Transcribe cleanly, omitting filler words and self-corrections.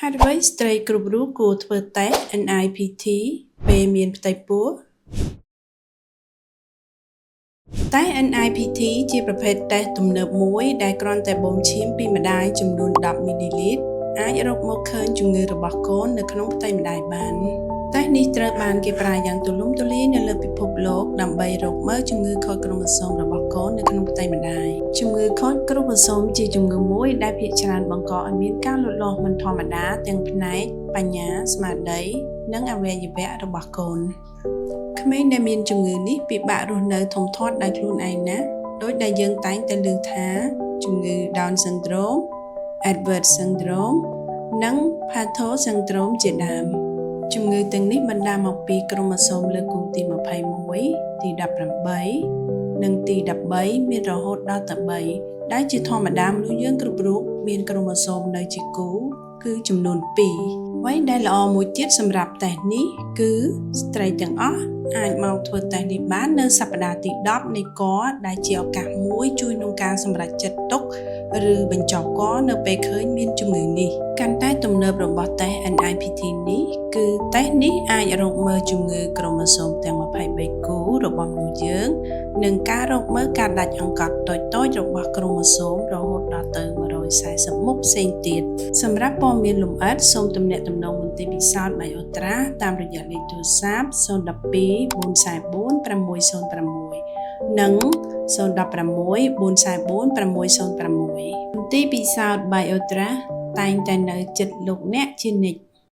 ហេតុអ្វីស្ត្រីគ្រប់រូបគួរធ្វើតេស្ត NIPT ពេលមានផ្ទៃពោះតេស្ត NIPT ជាប្រភេទតេស្តទំនើបមួយដែលគ្រាន់តែបូមឈាមពីម្ដាយចំនួន10 មីលីលីត្រអាចរកមកឃើញជំងឺរបស់កូននៅក្នុងផ្ទៃម្ដាយបានតេស្តនេះត្រូវបានគេប្រើយ៉ាងទូលំទូលាយនៅលើពិភពលោកដើម្បីរកមើលជំងឺខូចគ្រូម៉ូសូមរបស់កូននៅក្នុងផ្ទៃម្ដាយជំងឺខូចគ្រូម៉ូសូមជាជំងឺមួយដែលភាគច្រើនបង្កឲ្យមានការលូតលាស់មិនធម្មតាទាំងផ្នែកបញ្ញាស្មារតីនិងអវយវៈរបស់កូនក្មេងដែលមានជំងឺនេះពិបាករស់នៅធំធាត់ដោយខ្លួនឯងណាស់ដោយដែលយើងតែងតែឮថាជំងឺ Down syndrome, Edwards syndrome និង Patau syndrome ជាដើមជំងឺទាំងនេះបណ្ដាលមកពីគ្រូម៉ូសូមលើគូទី21ទី18និងទី13មានរហូតដល់ទៅ3ដែលជាធម្មតាមនុស្សយើងគ្រប់រូបមានគ្រូម៉ូសូមនៅជាគូគឺចំនួន2អ្វីដែលល្អមួយទៀតសម្រាប់តេស្តនេះគឺស្ត្រីទាំងអស់អាចមកធ្វើតេស្តនេះបាននៅសប្តាហ៍ទី10នៃកដែលជាឱកាសមួយជួយក្នុងការសម្រេចចិត្តទុកឬបញ្ចុះកនៅពេលឃើញមានជំងឺនេះកាន់តែទំនើបរបស់តេស្ត NIPT នេះគឺតេស្តនេះអាចរកមើលជំងឺគ្រូម៉ូសូមទាំង23គូរបស់មនុស្សយើងនិងការរកមើលការដាច់អង្កត់តូចៗរបស់គ្រូម៉ូសូមរហូតដល់ទៅ140មុខផ្សេងទៀតសម្រាប់ព័ត៌មានលម្អិតសូមទំនាក់ទំនងមន្ទីរពិសោធន៍ Biotra តាមរយៈលេខទូរស័ព្ទ012 444 606និង016 444 606មន្ទីរពិសោធន៍ Biotra តែងតែនៅជិតលោកអ្នកជានិច្ច